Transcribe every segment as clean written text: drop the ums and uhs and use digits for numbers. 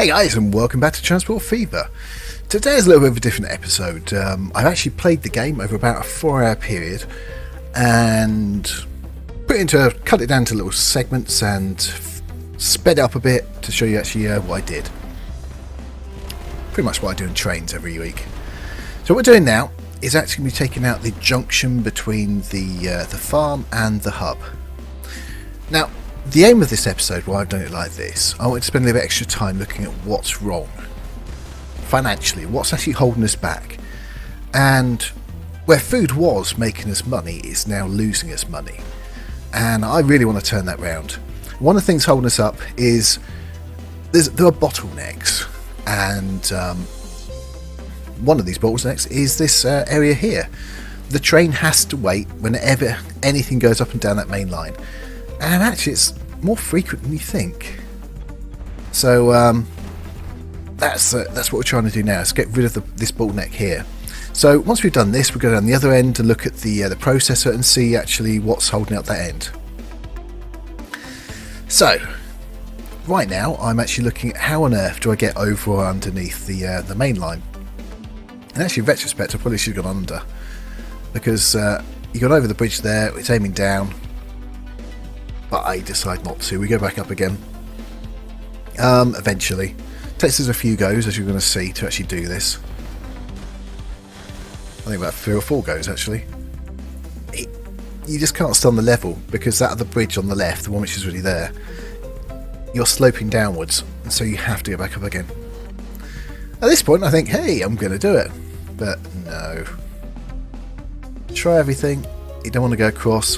Hey guys, and welcome back to Transport Fever. Today is a little bit of a different episode. I've actually played the game over about a 4-hour period and cut it down to little segments and sped it up a bit to show you actually what I did. Pretty much what I do in Trainz every week. So what we're doing now is actually going to be taking out the junction between the farm and the hub. Now, the aim of this episode, why I've done it like this, I want to spend a little bit extra time looking at what's wrong financially, what's actually holding us back, and where food was making us money is now losing us money, and I really want to turn that round. One of the things holding us up is there are bottlenecks, and one of these bottlenecks is this area here. The train has to wait whenever anything goes up and down that main line. And actually it's more frequent than you think. So that's what we're trying to do now, is get rid of this bottleneck here. So once we've done this, we'll go down the other end to look at the processor and see actually what's holding up that end. So right now I'm actually looking at how on earth do I get over or underneath the main line. And actually in retrospect I probably should have gone under, because you got over the bridge there, it's aiming down. But I decide not to. We go back up again. Eventually. Takes us a few goes, as you're going to see, to actually do this. I think about 3 or 4 goes, actually. You just can't stay on the level, because that other bridge on the left, the one which is really there, you're sloping downwards, and so you have to go back up again. At this point, I think, hey, I'm going to do it. But no. Try everything. You don't want to go across.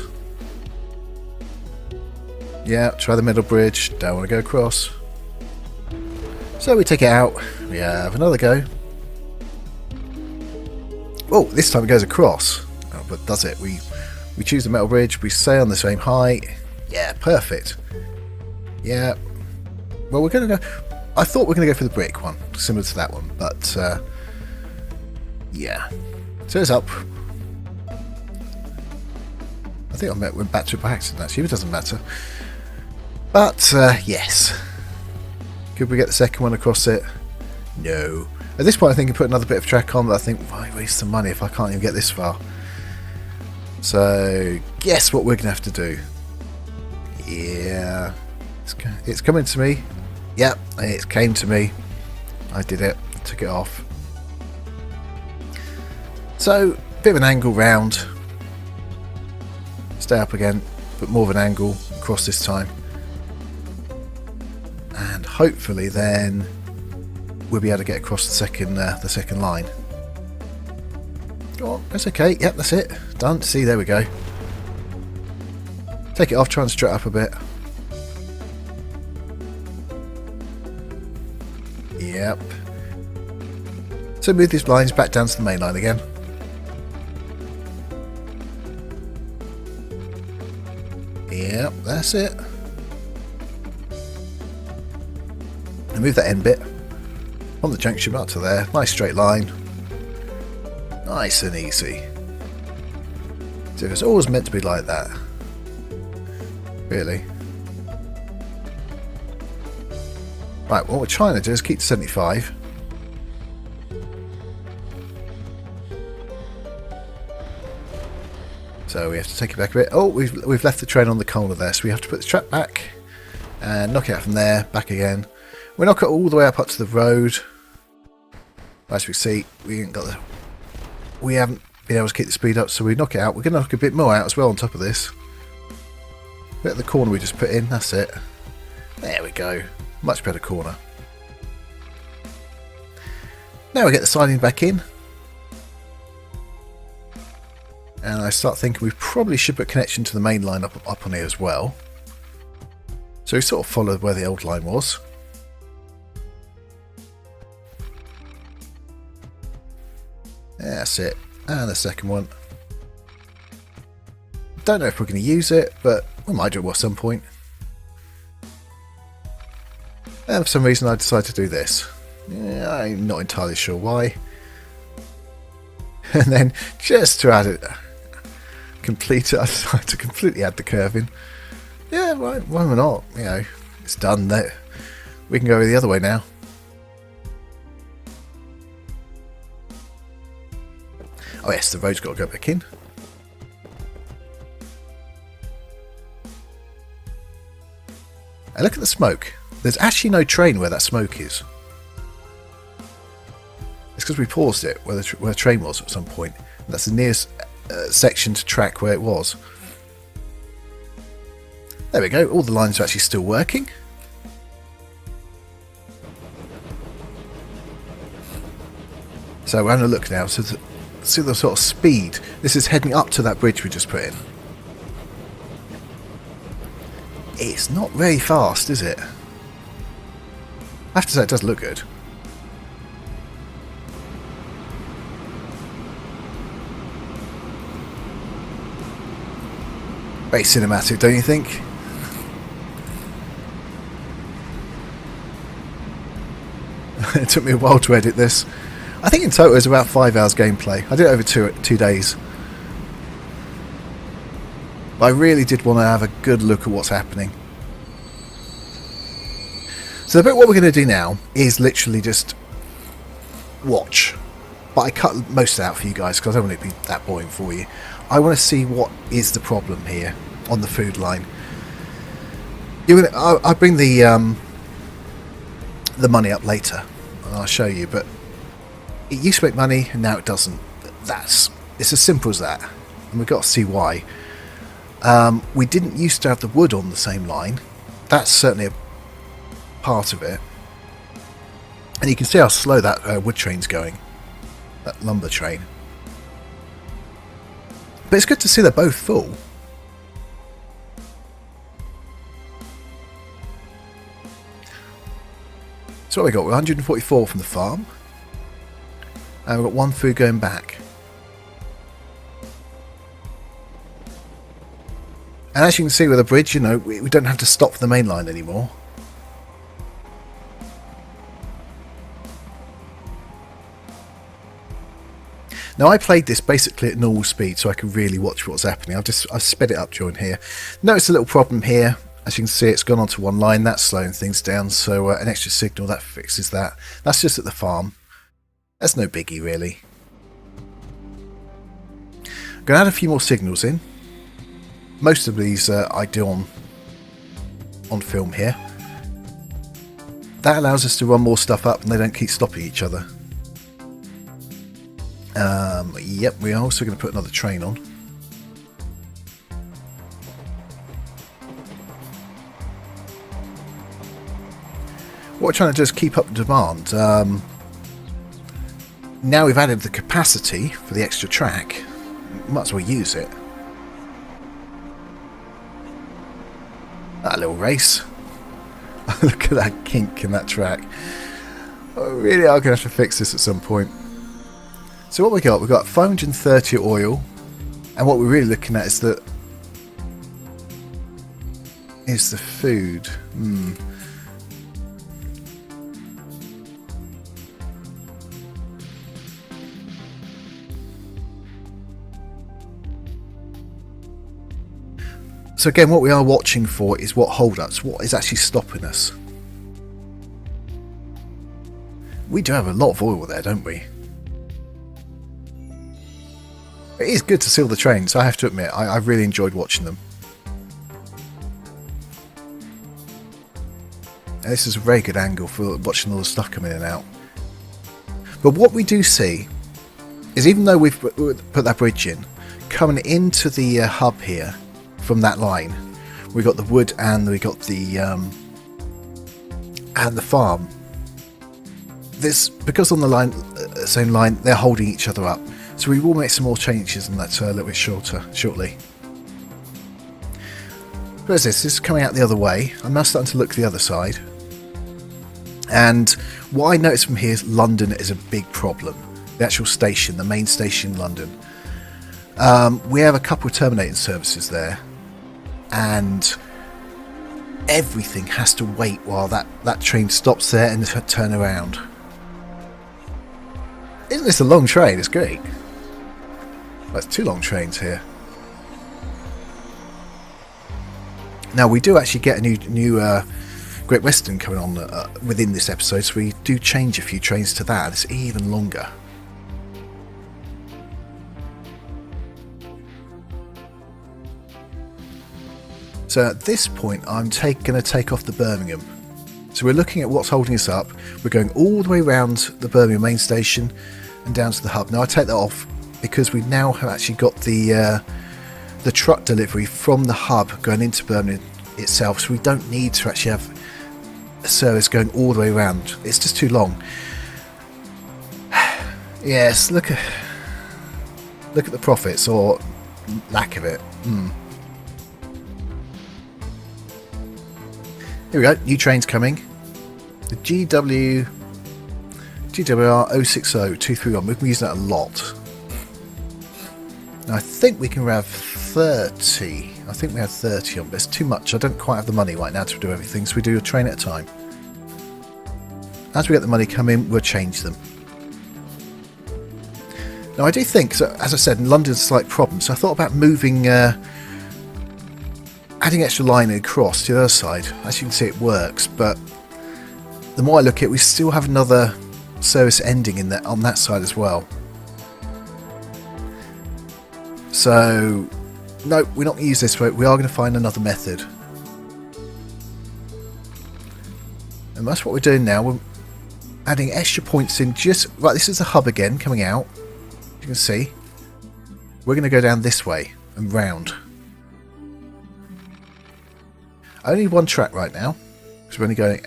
Yeah, try the middle bridge, don't want to go across. So we take it out, we have another go. Oh, this time it goes across. Oh, but does it? We choose the metal bridge, we stay on the same height. Yeah, perfect. Yeah. Well, we're going to go... I thought we were going to go for the brick one, similar to that one, but... yeah. So it's up. I think I went back to it by accident, actually, but it doesn't matter. But, yes. Could we get the second one across it? No. At this point I think I put another bit of track on, but I think, why waste some money if I can't even get this far? So, guess what we're going to have to do? Yeah. It's coming to me. Yep, it came to me. I did it. Took it off. So, bit of an angle round. Stay up again, but more of an angle across this time. And hopefully then we'll be able to get across the second line. Oh, that's okay. Yep, that's it. Done. See, there we go. Take it off, try and strut up a bit. Yep. So move these lines back down to the main line again. Yep, that's it. And move that end bit on the junction up to there. Nice straight line. Nice and easy. So it's always meant to be like that. Really. Right, what we're trying to do is keep to 75. So we have to take it back a bit. Oh, we've left the train on the corner there, so we have to put the track back and knock it out from there, back again. We knock it all the way up to the road. As we see, we haven't been able to keep the speed up, so we knock it out. We're going to knock a bit more out as well on top of this. Bit at the corner we just put in, that's it. There we go. Much better corner. Now we get the siding back in. And I start thinking we probably should put connection to the main line up on here as well. So we sort of followed where the old line was. That's it. And the second one. Don't know if we're going to use it, but we might do it at some point. And for some reason I decided to do this. Yeah, I'm not entirely sure why. And then just to add it, I decided to completely add the curve in. Yeah, why not? You know, it's done. That we can go the other way now. Oh yes, the road's got to go back in. And look at the smoke. There's actually no train where that smoke is. It's because we paused it where the train was at some point. And that's the nearest section to track where it was. There we go. All the lines are actually still working. So we're having a look now. So see the sort of speed. This is heading up to that bridge we just put in. It's not very fast, is it? I have to say it does look good. Very cinematic, don't you think? It took me a while to edit this. I think in total it was about 5 hours gameplay. I did it over two days. But I really did want to have a good look at what's happening. So the bit what we're going to do now is literally just watch. But I cut most of it out for you guys because I don't want it to be that boring for you. I want to see what is the problem here on the food line. I'll bring the money up later and I'll show you, but it used to make money and now it doesn't. It's as simple as that, and we've got to see why. We didn't used to have the wood on the same line. That's certainly a part of it, and you can see how slow that wood train's going, that lumber train. But it's good to see they're both full. So what we got? We're 144 from the farm, and we've got one food going back. And as you can see with the bridge, you know, we don't have to stop for the main line anymore. Now I played this basically at normal speed so I could really watch what's happening. I've sped it up during here. Notice a little problem here. As you can see, it's gone onto one line. That's slowing things down. So an extra signal, that fixes that. That's just at the farm. That's no biggie really. I'm going to add a few more signals in. Most of these I do on film here. That allows us to run more stuff up and they don't keep stopping each other. Yep, we are also going to put another train on. What we're trying to do is keep up demand. Now we've added the capacity for the extra track, might as well use it. That little race. Look at that kink in that track. Oh, really are going to have to fix this at some point. So what we got? We've got 530 oil, and what we're really looking at is the food. So again, what we are watching for is what hold-ups, what is actually stopping us. We do have a lot of oil there, don't we? It is good to see all the trains, I have to admit. I've really enjoyed watching them. And this is a very good angle for watching all the stuff coming in and out. But what we do see is, even though we've put that bridge in, coming into the hub here from that line, we got the wood and we got the farm. This, because on the line, same line, they're holding each other up. So we will make some more changes on that a little bit shortly. What is this? This is coming out the other way. I'm now starting to look the other side. And what I noticed from here is London is a big problem. The actual station, the main station in London. We have a couple of terminating services there. And everything has to wait while that train stops there and turn around. Isn't this a long train? It's great. That's 2 long trains here. Now we do actually get a new Great Western coming on within this episode, so we do change a few trains to that. It's even longer. So at this point I'm going to take off the Birmingham. So we're looking at what's holding us up. We're going all the way around the Birmingham main station and down to the hub. Now I take that off because we now have actually got the truck delivery from the hub going into Birmingham itself, so we don't need to actually have a service going all the way around. It's just too long. Yes, look at the profits, or lack of it. Here we go, new trains coming. The GWR 060231, we've been using that a lot. Now I think we can have 30. I think we have 30 on, but it's too much. I don't quite have the money right now to do everything, so we do a train at a time. As we get the money come in, we'll change them. Now I do think, so as I said, in London's a slight problem, so I thought about moving, adding extra line across to the other side. As you can see, it works, but the more I look at it, we still have another service ending in that on that side as well. So no, we're not going to use this way. We are going to find another method, and that's what we're doing now. We're adding extra points in. Just right, this is the hub again coming out. You can see we're going to go down this way and round. Only one track right now because we're only going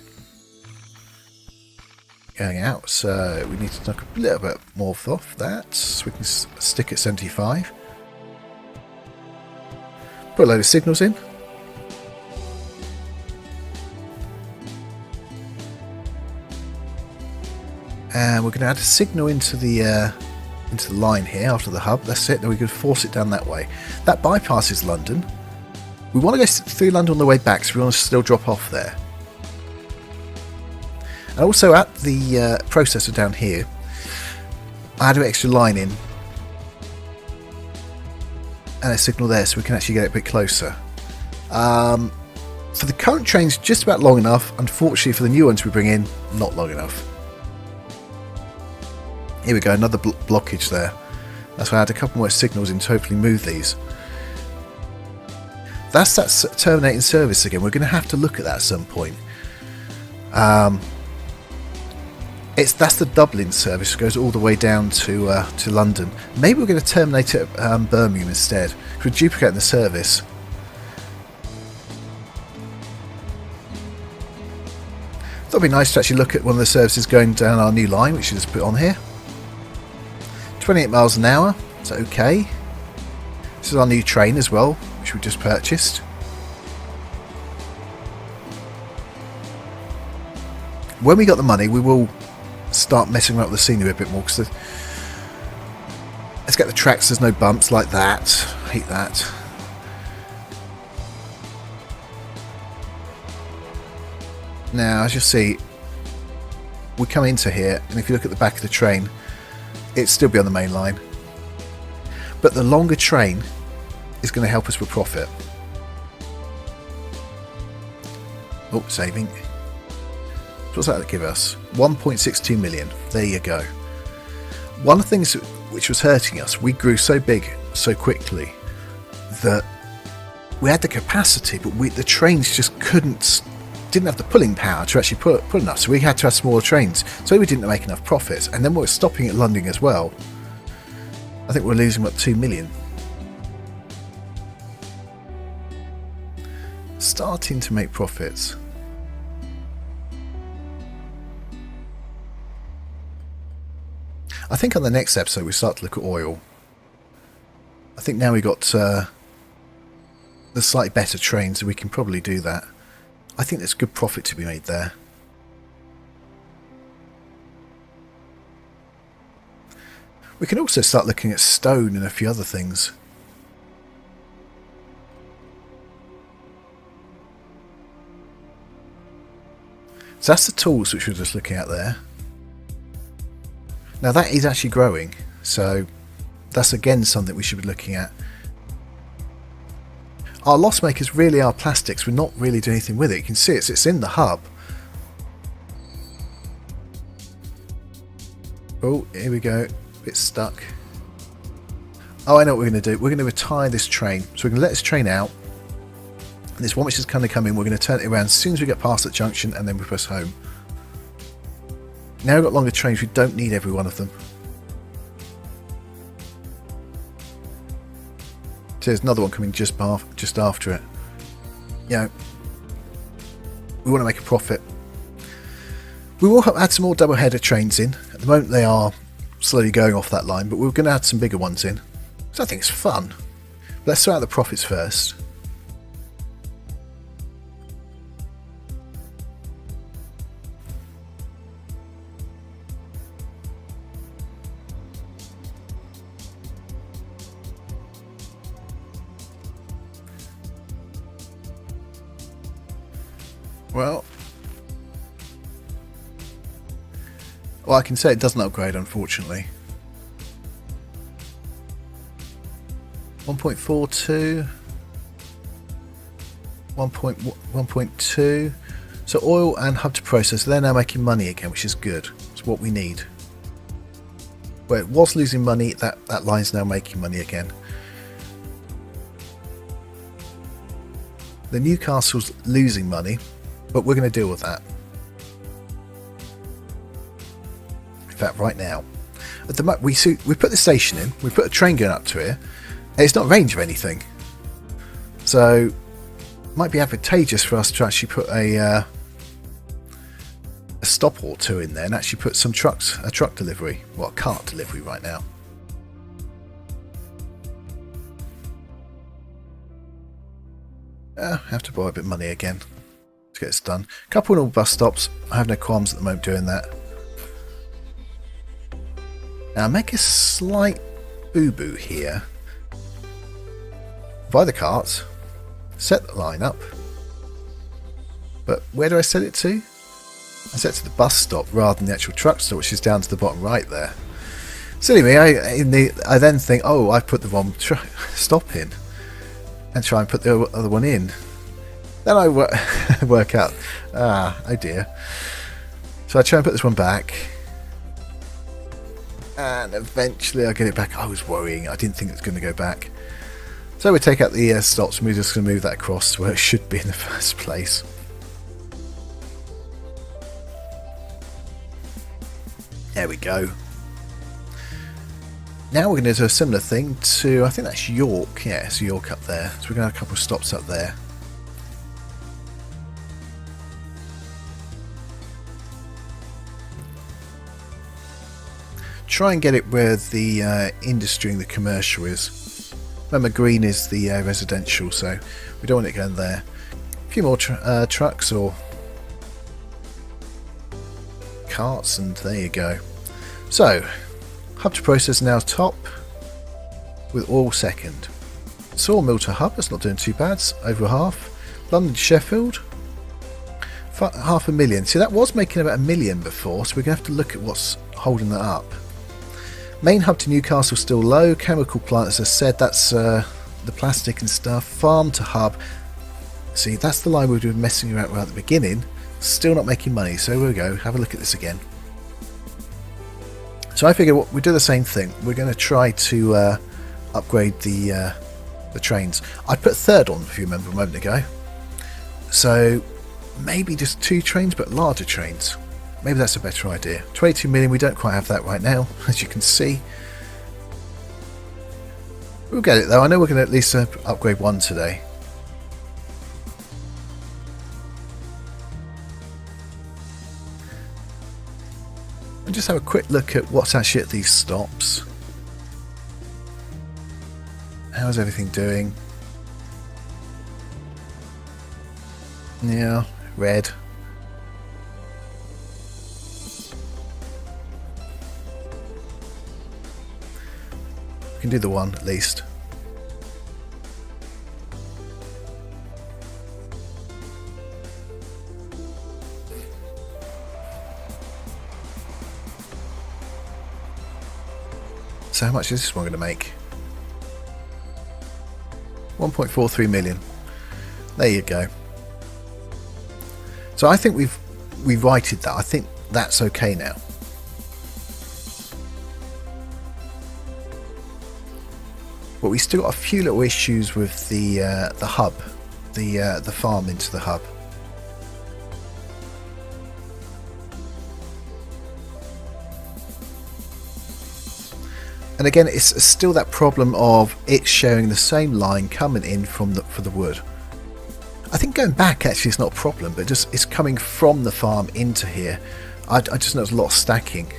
out, so we need to knock a little bit more off that so we can stick at 75. Put a load of signals in. And we're going to add a signal into the line here after the hub. That's it. Then we can force it down that way. That bypasses London. We want to go through London on the way back, so we want to still drop off there. And also at the processor down here, I add an extra line in and a signal there, so we can actually get it a bit closer. For the current trains, just about long enough. Unfortunately, for the new ones we bring in, not long enough. Here we go, another blockage there. That's why I had a couple more signals in to hopefully move these. That's that terminating service again. We're going to have to look at that at some point. That's the Dublin service, goes all the way down to London. Maybe we're going to terminate it at Birmingham instead. We're duplicating the service. Thought it'd be nice to actually look at one of the services going down our new line, which is put on here. 28 miles an hour, so okay. This is our new train as well, which we just purchased. When we got the money, we will start messing around with the scenery a bit more, because let's get the tracks, there's no bumps like that. I hate that. Now, as you'll see, we come into here, and if you look at the back of the train, it'd still be on the main line. But the longer train is going to help us with profit. Oh, saving. What's that give us? 1.62 million. There you go. One of the things which was hurting us, we grew so big so quickly that we had the capacity, but the trains just didn't have the pulling power to actually pull enough, so we had to have smaller trains, so we didn't make enough profits. And then we're stopping at London as well. I think we're losing about 2 million. Starting to make profits. I think on the next episode we start to look at oil. I think now we got the slightly better trains, so we can probably do that. I think there's good profit to be made there. We can also start looking at stone and a few other things. So that's the tools which we're just looking at there. Now that is actually growing, so that's again something we should be looking at. Our loss makers really are plastics. We're not really doing anything with it. You can see it's in the hub. Oh, here we go. It's stuck. Oh, I know what we're going to do. We're going to retire this train. So we're going to let this train out. This one which is kind of coming, we're going to turn it around as soon as we get past that junction, and then we press home. Now we've got longer trains, we don't need every one of them. So there's another one coming just after it. You know, we want to make a profit. We will add some more double-header trains in. At the moment they are slowly going off that line, but we're going to add some bigger ones in. So I think it's fun. But let's sort out the profits first. Well, I can say it doesn't upgrade, unfortunately. 1.42, 1.2. So oil and hub to process, they're now making money again, which is good. It's what we need. Where it was losing money, that line's now making money again. The Newcastle's losing money, but we're going to deal with that. In fact, right now, at the we put the station in, we put a train going up to here, and it's not range of anything. So, it might be advantageous for us to actually put a stop or two in there and actually put some trucks, a truck delivery, well, a cart delivery right now. Have to borrow a bit of money again to get this done. A couple of bus stops. I have no qualms at the moment doing that. Now make a slight boo-boo here. Buy the carts. Set the line up. But where do I set it to? I set it to the bus stop rather than the actual truck stop, which is down to the bottom right there. Silly me, I then think, oh, I've put the wrong stop in. And try and put the other one in. Then I work out, oh dear. So I try and put this one back. And eventually I get it back. I was worrying, I didn't think it was going to go back. So we take out the stops and we're just going to move that across to where it should be in the first place. There we go. Now we're going to do a similar thing to, I think that's York. Yeah, it's York up there. So we're going to have a couple of stops up there. Try and get it where the industry and the commercial is. Remember, green is the residential, so we don't want it going there. A few more trucks or carts, and there you go. So, hub to process now top, with oil second. Sawmill to hub, that's not doing too bad, it's over half. London to Sheffield, 500,000. See, that was making about 1 million before, so we're going to have to look at what's holding that up. Main hub to Newcastle still low. Chemical plant, as I said, that's the plastic and stuff. Farm to hub. See, that's the line we were messing around with at the beginning. Still not making money, so here we go. Have a look at this again. So I figure we do the same thing. We're going to try to upgrade the trains. I put a third on, if you remember a moment ago. So maybe just 2 trains, but larger trains. Maybe that's a better idea. 22 million, we don't quite have that right now, as you can see. We'll get it though. I know we're going to at least upgrade one today. And just have a quick look at what's actually at these stops. How's everything doing? Yeah, red. We can do the one at least. So how much is this one going to make? 1.43 million. There you go. So I think we've righted that. I think that's okay now. But we still got a few little issues with the hub. the farm into the hub. And again, it's still that problem of it sharing the same line coming in from for the wood. I think going back actually is not a problem, but just it's coming from the farm into here. I just know there's a lot of stacking.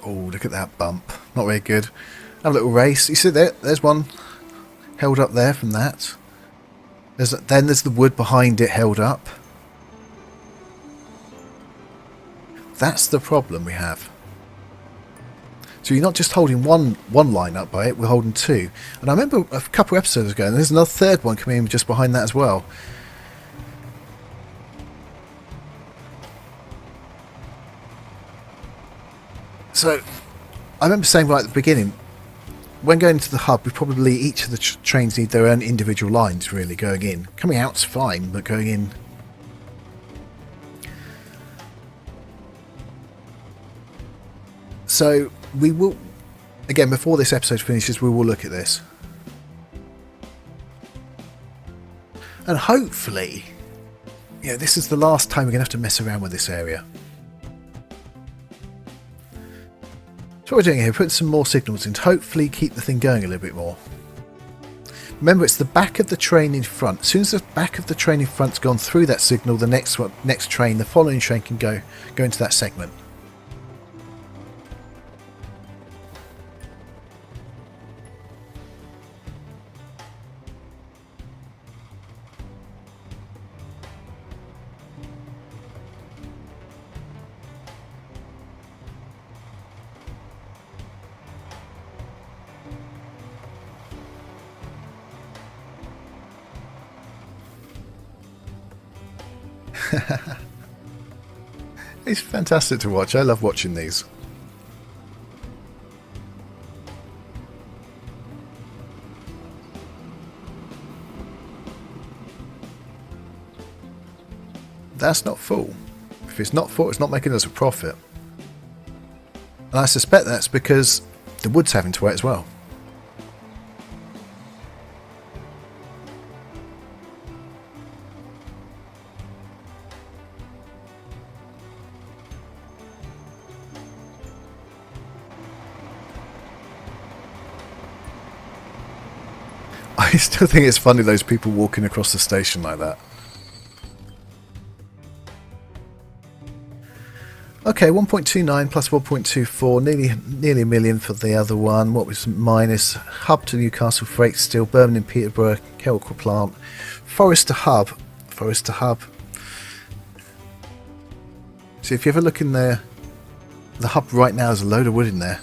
Oh, look at that bump. Not very good. Have a little race. You see there's one held up there from that. Then there's the wood behind it held up. That's the problem we have. So you're not just holding one line up by it, we're holding two. And I remember a couple of episodes ago, and there's another third one coming in just behind that as well. So, I remember saying right at the beginning, when going to the hub, we probably, each of the trains need their own individual lines, really, going in. Coming out's fine, but going in... So, we will, again, before this episode finishes, we will look at this. And hopefully, this is the last time we're going to have to mess around with this area. So what we're doing here, putting some more signals in to hopefully keep the thing going a little bit more. Remember, it's the back of the train in front. As soon as the back of the train in front's gone through that signal, the next train, the following train can go into that segment. It's fantastic to watch. I love watching these. That's not full. If it's not full, it's not making us a profit. And I suspect that's because the wood's having to wait as well. I still think it's funny, those people walking across the station like that. Okay, 1.29 plus 1.24, nearly a million for the other one. What was minus? Hub to Newcastle Freight Steel, Birmingham, Peterborough, Chemical Plant, Forest to Hub. Forest to Hub. See, if you ever look in there, the hub right now has a load of wood in there.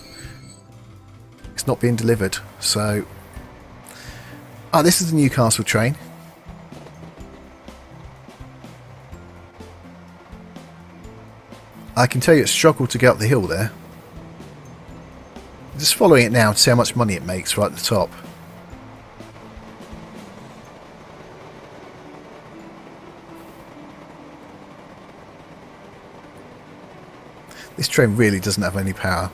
It's not being delivered, so... Ah, this is the Newcastle train. I can tell you it struggled to get up the hill there. Just following it now to see how much money it makes right at the top. This train really doesn't have any power.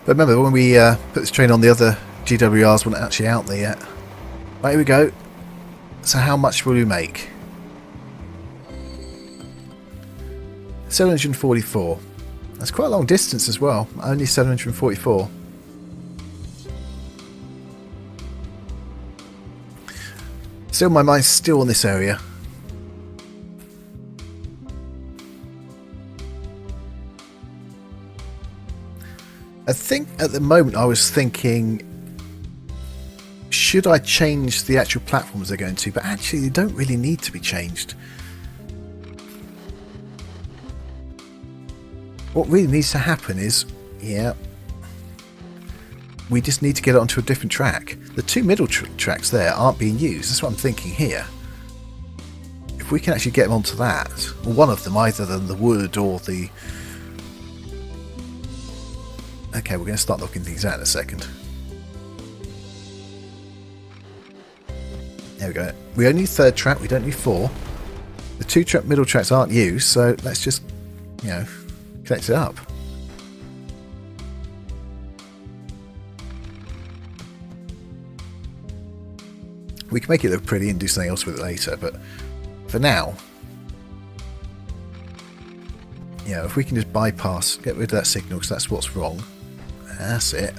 But remember, when we put this train on, the other GWRs weren't actually out there yet. Right, here we go. So how much will we make? 744. That's quite a long distance as well. Only 744. Still, my mind's still on this area. I think at the moment I was thinking, should I change the actual platforms they're going to? But actually they don't really need to be changed. What really needs to happen is, we just need to get it onto a different track. The two middle tracks there aren't being used. That's what I'm thinking here. If we can actually get them onto that, or one of them, either the wood or the... Okay, we're going to start looking things out in a second. There we go. We only need third track, we don't need 4. The 2 middle tracks aren't used, so let's just, you know, connect it up. We can make it look pretty and do something else with it later, but for now, you know, if we can just bypass, get rid of that signal, because that's what's wrong. That's it.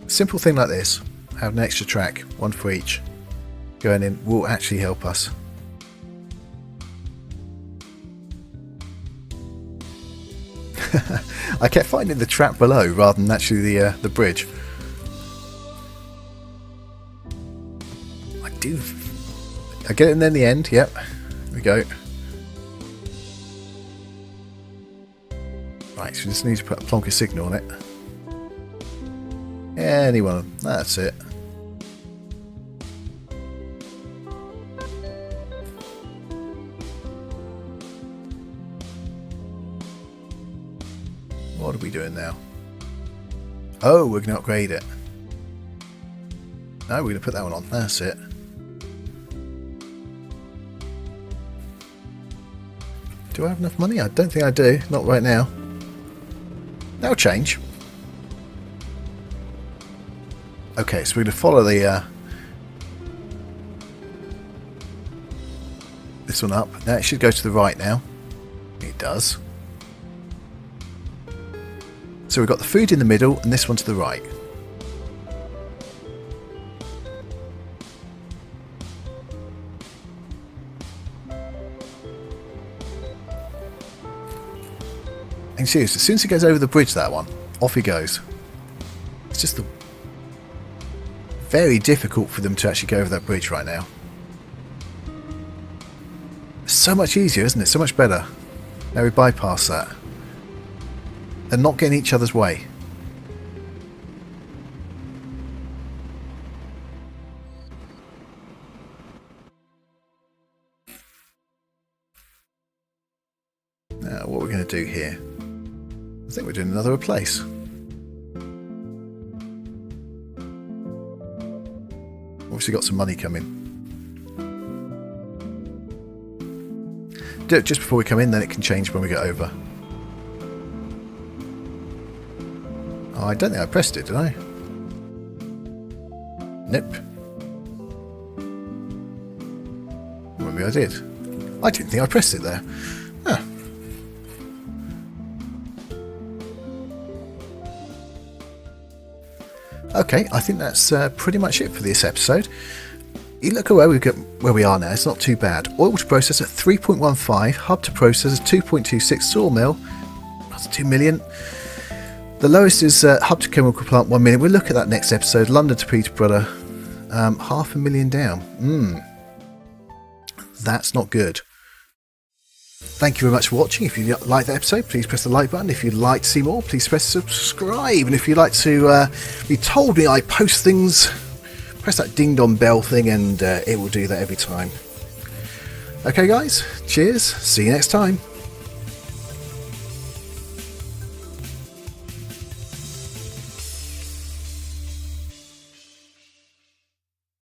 Simple thing like this, have an extra track, 1 for each, going in, will actually help us. I kept finding the trap below rather than actually the bridge. I get it in there in the end, yep. There we go. Right, so we just need to put a plonker signal on it. Anyone, that's it. What are we doing now? Oh, we're going to upgrade it. No, we're going to put that one on. That's it. Do I have enough money? I don't think I do. Not right now. That'll change. Okay, so we're going to follow the this one up. Now it should go to the right now. It does. So we've got the food in the middle and this one to the right. And seriously, as soon as he goes over the bridge, that one, off he goes. It's just very difficult for them to actually go over that bridge right now. It's so much easier, isn't it? So much better. Now we bypass that. And not get in each other's way. Now, what we're going to do here, I think we're doing another replace. Obviously got some money coming. Do it just before we come in, then it can change when we get over. Oh, I don't think I pressed it, did I? Nope. Well, maybe I did. I didn't think I pressed it there. Huh. Okay, I think that's pretty much it for this episode. You look at where we are now, it's not too bad. Oil to processor 3.15, hub to processor 2.26, sawmill, that's 2 million. The lowest is hub to chemical plant 1 million. We'll look at that next episode. London to Peterborough, 500,000 down. That's not good. Thank you very much for watching. If you like that episode, please press the like button. If you'd like to see more, please press subscribe. And if you'd like to be told me I post things, press that ding dong bell thing and it will do that every time. Okay guys, cheers, see you next time.